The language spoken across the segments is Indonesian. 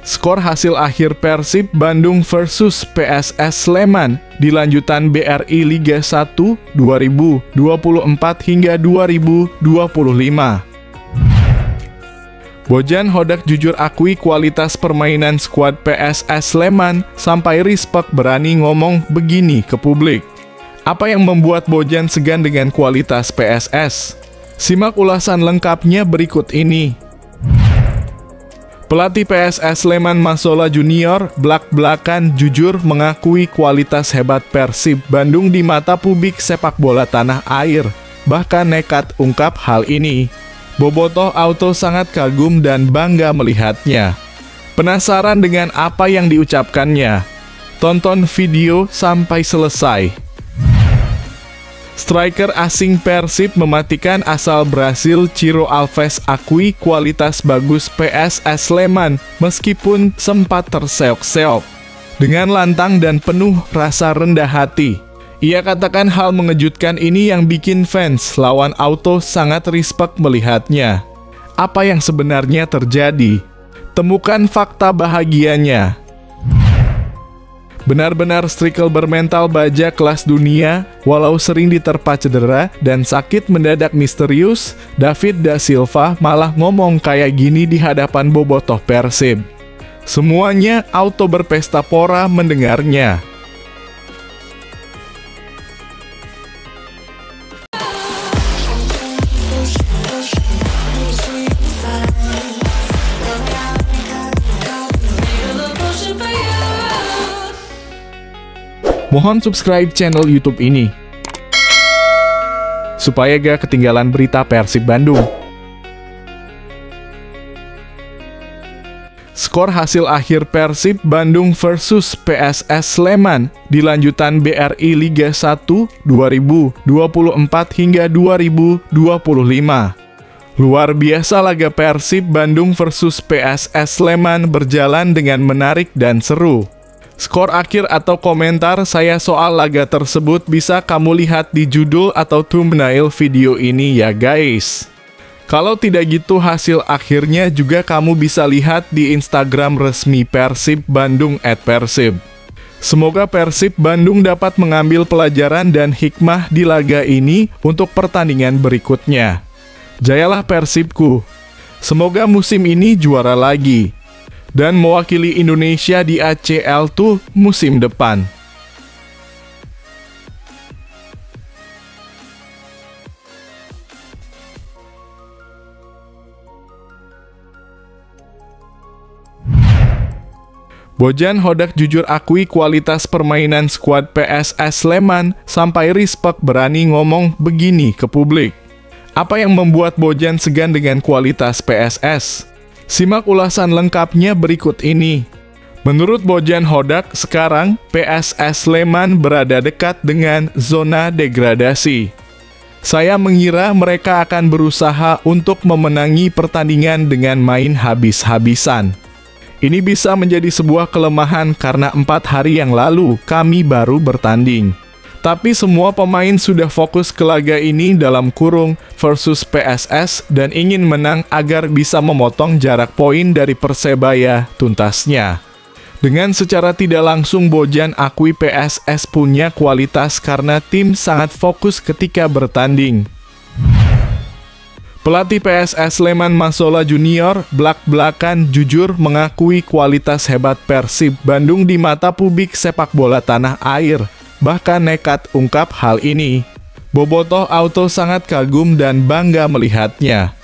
Skor hasil akhir Persib Bandung versus PSS Sleman di lanjutan BRI Liga 1 2024 hingga 2025. Bojan Hodak jujur akui kualitas permainan skuad PSS Sleman sampai Respect berani ngomong begini ke publik. Apa yang membuat Bojan segan dengan kualitas PSS? Simak ulasan lengkapnya berikut ini. Pelatih PSS Sleman Masola Junior belak-belakan jujur mengakui kualitas hebat Persib Bandung di mata publik sepak bola tanah air. Bahkan nekat ungkap hal ini. Bobotoh Auto sangat kagum dan bangga melihatnya. Penasaran dengan apa yang diucapkannya? Tonton video sampai selesai. Striker asing Persib mematikan asal Brasil Ciro Alves akui kualitas bagus PSS Sleman meskipun sempat terseok-seok. Dengan lantang dan penuh rasa rendah hati, ia katakan hal mengejutkan ini yang bikin fans lawan Auto sangat respect melihatnya. Apa yang sebenarnya terjadi? Temukan fakta bahagianya. Benar-benar striker bermental baja kelas dunia, walau sering diterpa cedera dan sakit mendadak misterius, David da Silva malah ngomong kayak gini di hadapan bobotoh Persib. Semuanya Auto berpesta pora mendengarnya. Mohon subscribe channel YouTube ini, supaya gak ketinggalan berita Persib Bandung. Skor hasil akhir Persib Bandung versus PSS Sleman di lanjutan BRI Liga 1 2024 hingga 2025. Luar biasa laga Persib Bandung versus PSS Sleman berjalan dengan menarik dan seru. Skor akhir atau komentar saya soal laga tersebut bisa kamu lihat di judul atau thumbnail video ini ya guys. Kalau tidak gitu hasil akhirnya juga kamu bisa lihat di Instagram resmi Persib Bandung @persib. Semoga Persib Bandung dapat mengambil pelajaran dan hikmah di laga ini untuk pertandingan berikutnya. Jayalah Persibku. Semoga musim ini juara lagi dan mewakili Indonesia di ACL tuh musim depan. Bojan Hodak jujur akui kualitas permainan skuad PSS Sleman sampai Respect berani ngomong begini ke publik. Apa yang membuat Bojan segan dengan kualitas PSS? Simak ulasan lengkapnya berikut ini. Menurut Bojan Hodak, sekarang PSS Sleman berada dekat dengan zona degradasi. Saya mengira mereka akan berusaha untuk memenangi pertandingan dengan main habis-habisan. Ini bisa menjadi sebuah kelemahan karena 4 hari yang lalu kami baru bertanding. Tapi semua pemain sudah fokus ke laga ini dalam kurung versus PSS dan ingin menang agar bisa memotong jarak poin dari Persebaya tuntasnya. Dengan secara tidak langsung Bojan akui PSS punya kualitas karena tim sangat fokus ketika bertanding. Pelatih PSS Sleman Masola Junior belak-belakan jujur mengakui kualitas hebat Persib Bandung di mata publik sepak bola tanah air. Bahkan nekat ungkap hal ini. Bobotoh Auto sangat kagum dan bangga melihatnya.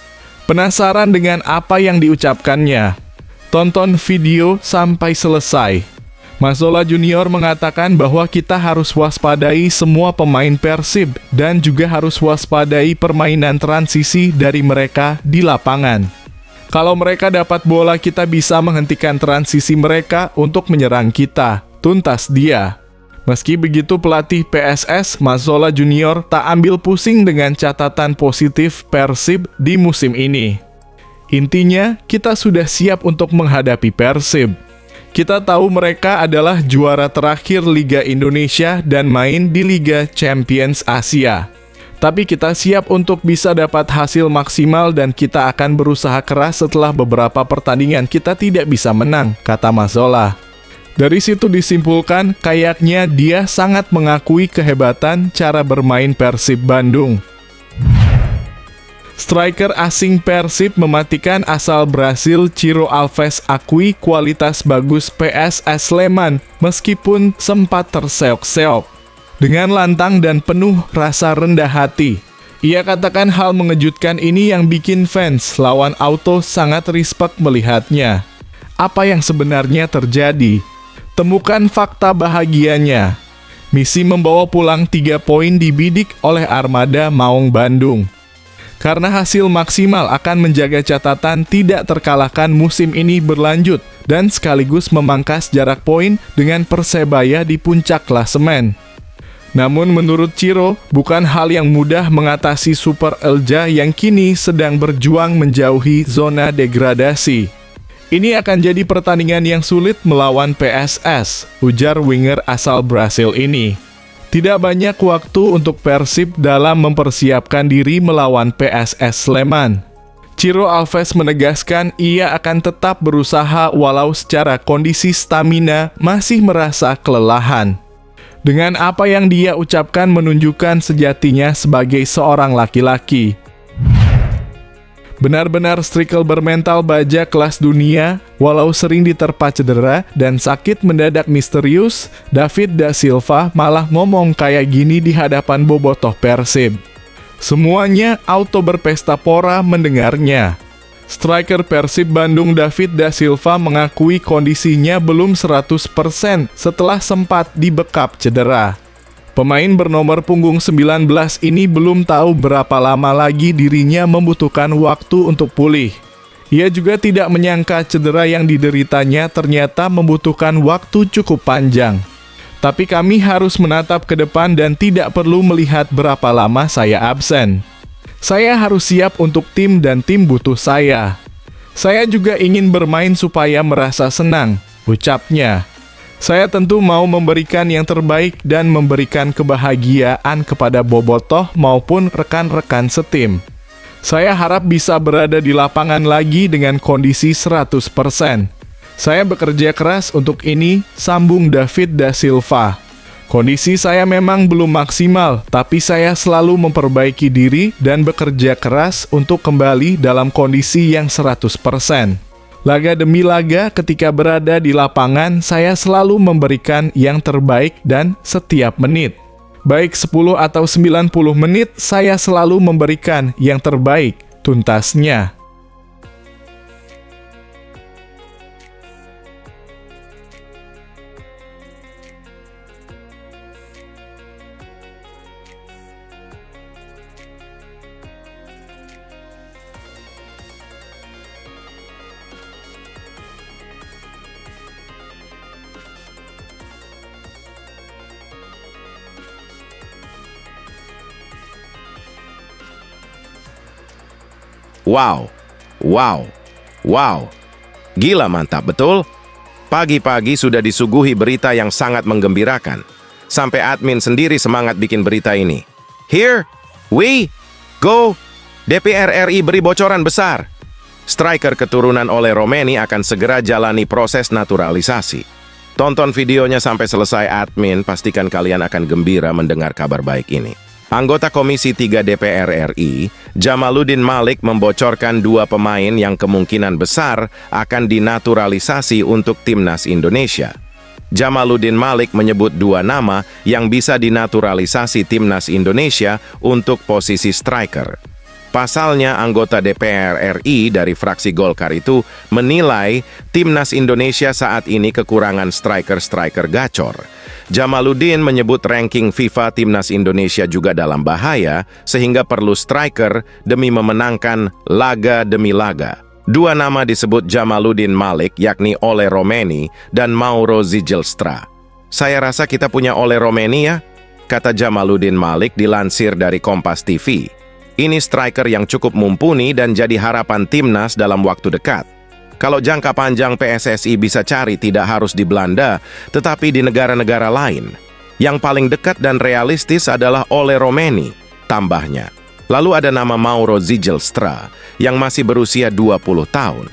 Penasaran dengan apa yang diucapkannya? Tonton video sampai selesai. Masola Junior mengatakan bahwa kita harus waspadai semua pemain Persib dan juga harus waspadai permainan transisi dari mereka di lapangan. Kalau mereka dapat bola, kita bisa menghentikan transisi mereka untuk menyerang kita. Tuntas dia. Meski begitu, pelatih PSS Masola Junior tak ambil pusing dengan catatan positif Persib di musim ini. Intinya, kita sudah siap untuk menghadapi Persib. Kita tahu mereka adalah juara terakhir Liga Indonesia dan main di Liga Champions Asia. Tapi kita siap untuk bisa dapat hasil maksimal dan kita akan berusaha keras setelah beberapa pertandingan kita tidak bisa menang, kata Mazzola. Dari situ disimpulkan, kayaknya dia sangat mengakui kehebatan cara bermain Persib Bandung. Striker asing Persib mematikan asal Brasil Ciro Alves akui kualitas bagus PSS Sleman meskipun sempat terseok-seok. Dengan lantang dan penuh rasa rendah hati, ia katakan hal mengejutkan ini yang bikin fans lawan Auto sangat respect melihatnya. Apa yang sebenarnya terjadi? Temukan fakta bahagianya. Misi membawa pulang 3 poin dibidik oleh Armada Maung Bandung. Karena hasil maksimal akan menjaga catatan tidak terkalahkan musim ini berlanjut dan sekaligus memangkas jarak poin dengan Persebaya di puncak klasemen. Namun menurut Ciro, bukan hal yang mudah mengatasi Super Elja yang kini sedang berjuang menjauhi zona degradasi. Ini akan jadi pertandingan yang sulit melawan PSS, ujar winger asal Brasil ini. Tidak banyak waktu untuk Persib dalam mempersiapkan diri melawan PSS Sleman. Ciro Alves menegaskan ia akan tetap berusaha walau secara kondisi stamina masih merasa kelelahan. Dengan apa yang dia ucapkan menunjukkan sejatinya sebagai seorang laki-laki. Benar-benar striker bermental baja kelas dunia, walau sering diterpa cedera dan sakit mendadak misterius, David da Silva malah ngomong kayak gini di hadapan bobotoh Persib. Semuanya auto berpesta pora mendengarnya. Striker Persib Bandung David da Silva mengakui kondisinya belum 100% setelah sempat dibekap cedera. Pemain bernomor punggung 19 ini belum tahu berapa lama lagi dirinya membutuhkan waktu untuk pulih. Ia juga tidak menyangka cedera yang dideritanya ternyata membutuhkan waktu cukup panjang. Tapi kami harus menatap ke depan dan tidak perlu melihat berapa lama saya absen. Saya harus siap untuk tim dan tim butuh saya. Saya juga ingin bermain supaya merasa senang, ucapnya. Saya tentu mau memberikan yang terbaik dan memberikan kebahagiaan kepada bobotoh maupun rekan-rekan setim. Saya harap bisa berada di lapangan lagi dengan kondisi 100%. Saya bekerja keras untuk ini, sambung David da Silva. Kondisi saya memang belum maksimal, tapi saya selalu memperbaiki diri dan bekerja keras untuk kembali dalam kondisi yang 100%. Laga demi laga ketika berada di lapangan, saya selalu memberikan yang terbaik dan setiap menit. Baik 10 atau 90 menit, saya selalu memberikan yang terbaik, tuntasnya. Wow, wow, wow. Gila mantap, betul? Pagi-pagi sudah disuguhi berita yang sangat menggembirakan. Sampai admin sendiri semangat bikin berita ini. Here we go. DPR RI beri bocoran besar. Striker keturunan Ole Romeni akan segera jalani proses naturalisasi. Tonton videonya sampai selesai admin, pastikan kalian akan gembira mendengar kabar baik ini. Anggota Komisi 3 DPR RI, Djamaluddin Malik membocorkan 2 pemain yang kemungkinan besar akan dinaturalisasi untuk Timnas Indonesia. Djamaluddin Malik menyebut 2 nama yang bisa dinaturalisasi Timnas Indonesia untuk posisi striker. Pasalnya, anggota DPR RI dari fraksi Golkar itu menilai Timnas Indonesia saat ini kekurangan striker-striker gacor. Djamaluddin menyebut ranking FIFA Timnas Indonesia juga dalam bahaya, sehingga perlu striker demi memenangkan laga demi laga. 2 nama disebut Djamaluddin Malik, yakni Ole Romeni dan Mauro Zijlstra. Saya rasa kita punya Ole Romeni ya, kata Djamaluddin Malik dilansir dari Kompas TV. Ini striker yang cukup mumpuni dan jadi harapan Timnas dalam waktu dekat. Kalau jangka panjang PSSI bisa cari tidak harus di Belanda, tetapi di negara-negara lain. Yang paling dekat dan realistis adalah Ole Romeni. tambahnya. Lalu ada nama Mauro Zijlstra yang masih berusia 20 tahun.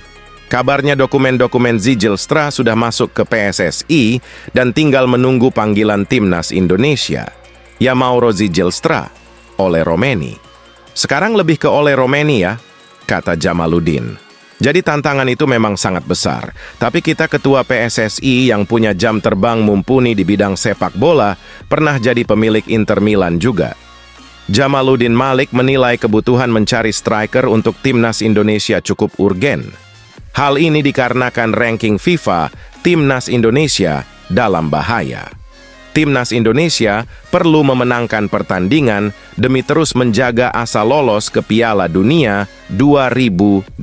Kabarnya dokumen-dokumen Zijlstra sudah masuk ke PSSI dan tinggal menunggu panggilan timnas Indonesia. Ya Mauro Zijlstra, Ole Romeni. Sekarang lebih ke Ole Romeni ya, kata Jamaluddin. Jadi tantangan itu memang sangat besar. Tapi kita ketua PSSI yang punya jam terbang mumpuni di bidang sepak bola, pernah jadi pemilik Inter Milan juga. Jamaluddin Malik menilai kebutuhan mencari striker untuk timnas Indonesia cukup urgen. Hal ini dikarenakan ranking FIFA, timnas Indonesia dalam bahaya. Timnas Indonesia perlu memenangkan pertandingan demi terus menjaga asa lolos ke Piala Dunia 2026.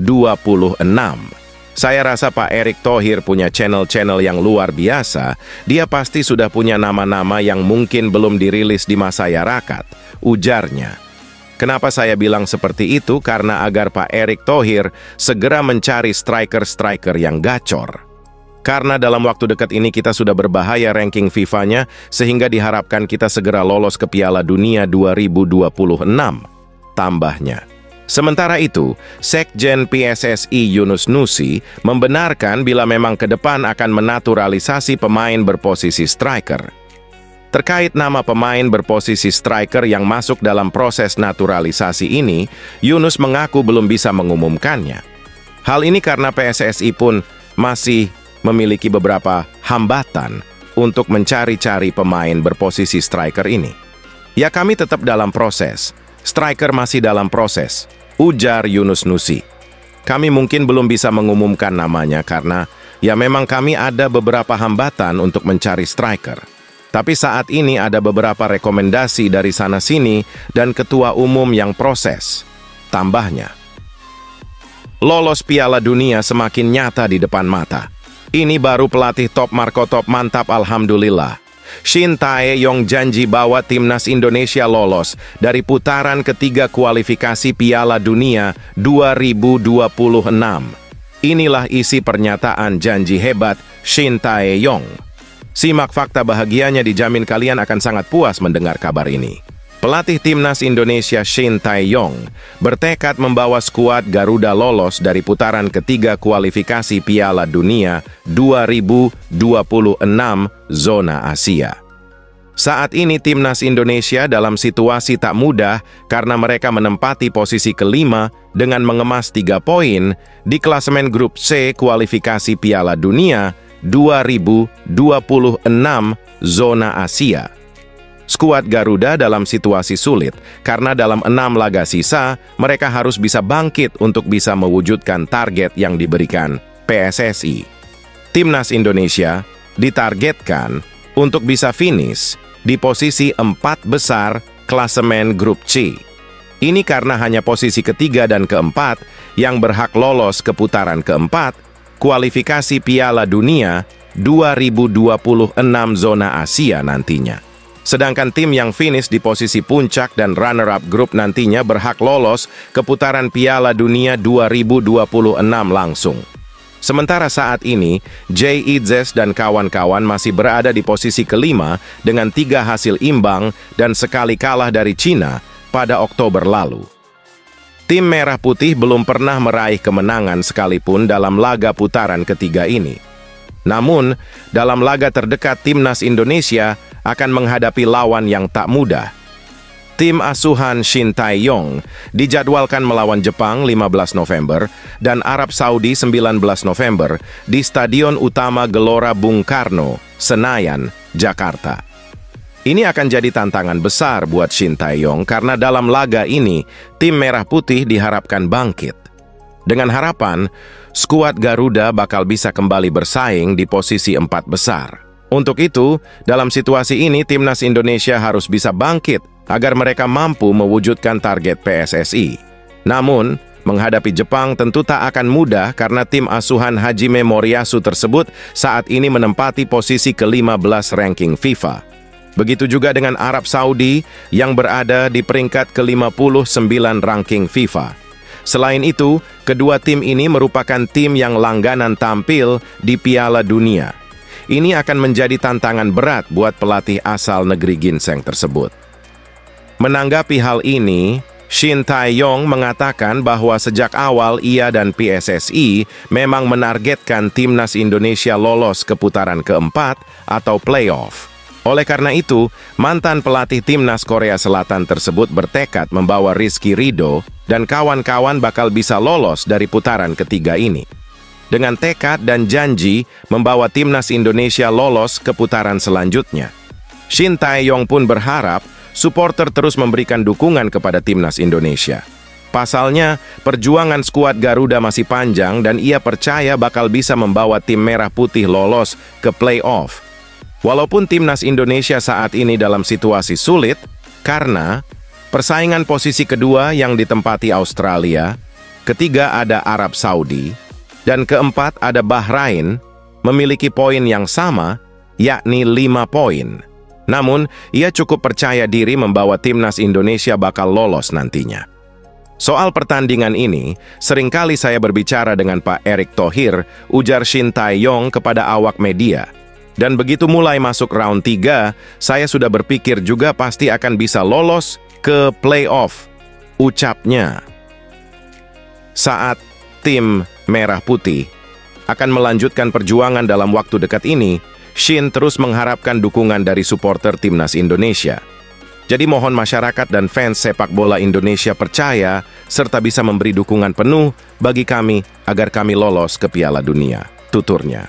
Saya rasa Pak Erick Thohir punya channel-channel yang luar biasa. Dia pasti sudah punya nama-nama yang mungkin belum dirilis di masyarakat, ujarnya. Kenapa saya bilang seperti itu? Karena agar Pak Erick Thohir segera mencari striker-striker yang gacor. Karena dalam waktu dekat ini kita sudah berbahaya ranking FIFA-nya, sehingga diharapkan kita segera lolos ke Piala Dunia 2026, tambahnya. Sementara itu, Sekjen PSSI Yunus Nusi membenarkan bila memang ke depan akan menaturalisasi pemain berposisi striker. Terkait nama pemain berposisi striker yang masuk dalam proses naturalisasi ini, Yunus mengaku belum bisa mengumumkannya. Hal ini karena PSSI pun masih memiliki beberapa hambatan untuk mencari-cari pemain berposisi striker ini. Ya kami tetap dalam proses, striker masih dalam proses, ujar Yunus Nusi. Kami mungkin belum bisa mengumumkan namanya karena ya memang kami ada beberapa hambatan untuk mencari striker. Tapi saat ini ada beberapa rekomendasi dari sana-sini dan ketua umum yang proses, tambahnya. Lolos Piala Dunia semakin nyata di depan mata. Ini baru pelatih top Marco Top mantap alhamdulillah. Shin Tae-yong janji bawa timnas Indonesia lolos dari putaran ketiga kualifikasi Piala Dunia 2026. Inilah isi pernyataan janji hebat Shin Tae-yong. Simak fakta bahagianya, dijamin kalian akan sangat puas mendengar kabar ini. Pelatih timnas Indonesia Shin Tae-yong bertekad membawa skuad Garuda lolos dari putaran ketiga kualifikasi Piala Dunia 2026 zona Asia. Saat ini timnas Indonesia dalam situasi tak mudah karena mereka menempati posisi kelima dengan mengemas 3 poin di klasemen grup C kualifikasi Piala Dunia 2026 zona Asia. Skuad Garuda dalam situasi sulit karena dalam 6 laga sisa mereka harus bisa bangkit untuk bisa mewujudkan target yang diberikan PSSI. Timnas Indonesia ditargetkan untuk bisa finish di posisi 4 besar klasemen grup C. Ini karena hanya posisi ketiga dan keempat yang berhak lolos ke putaran keempat kualifikasi Piala Dunia 2026 zona Asia nantinya. Sedangkan tim yang finish di posisi puncak dan runner-up grup nantinya berhak lolos ke putaran Piala Dunia 2026 langsung. Sementara saat ini, Jay Idzes dan kawan-kawan masih berada di posisi kelima dengan 3 hasil imbang dan sekali kalah dari Cina pada Oktober lalu. Tim Merah Putih belum pernah meraih kemenangan sekalipun dalam laga putaran ketiga ini. Namun, dalam laga terdekat timnas Indonesia akan menghadapi lawan yang tak mudah. Tim asuhan Shin Tae-yong dijadwalkan melawan Jepang 15 November dan Arab Saudi 19 November di Stadion Utama Gelora Bung Karno, Senayan, Jakarta. Ini akan jadi tantangan besar buat Shin Tae-yong karena dalam laga ini tim Merah Putih diharapkan bangkit. Dengan harapan, skuad Garuda bakal bisa kembali bersaing di posisi 4 besar. Untuk itu, dalam situasi ini timnas Indonesia harus bisa bangkit agar mereka mampu mewujudkan target PSSI. Namun, menghadapi Jepang tentu tak akan mudah karena tim asuhan Hajime Moriyasu tersebut saat ini menempati posisi ke-15 ranking FIFA. Begitu juga dengan Arab Saudi yang berada di peringkat ke-59 ranking FIFA. Selain itu, kedua tim ini merupakan tim yang langganan tampil di Piala Dunia. Ini akan menjadi tantangan berat buat pelatih asal negeri ginseng tersebut. Menanggapi hal ini, Shin Tae-yong mengatakan bahwa sejak awal ia dan PSSI memang menargetkan timnas Indonesia lolos ke putaran keempat atau playoff. Oleh karena itu, mantan pelatih timnas Korea Selatan tersebut bertekad membawa Rizky Ridho dan kawan-kawan bakal bisa lolos dari putaran ketiga ini. Dengan tekad dan janji membawa timnas Indonesia lolos ke putaran selanjutnya, Shin Tae-yong pun berharap supporter terus memberikan dukungan kepada timnas Indonesia. Pasalnya, perjuangan skuad Garuda masih panjang dan ia percaya bakal bisa membawa tim merah putih lolos ke playoff. Walaupun timnas Indonesia saat ini dalam situasi sulit, karena persaingan posisi kedua yang ditempati Australia, ketiga ada Arab Saudi, dan keempat ada Bahrain, memiliki poin yang sama, yakni 5 poin. Namun, ia cukup percaya diri membawa timnas Indonesia bakal lolos nantinya. Soal pertandingan ini, seringkali saya berbicara dengan Pak Erick Thohir, ujar Shin Tae-yong kepada awak media. Dan begitu mulai masuk round 3, saya sudah berpikir juga pasti akan bisa lolos ke playoff, ucapnya. Saat tim Merah Putih akan melanjutkan perjuangan dalam waktu dekat ini, Shin terus mengharapkan dukungan dari supporter timnas Indonesia. Jadi mohon masyarakat dan fans sepak bola Indonesia percaya serta bisa memberi dukungan penuh bagi kami agar kami lolos ke Piala Dunia, tuturnya.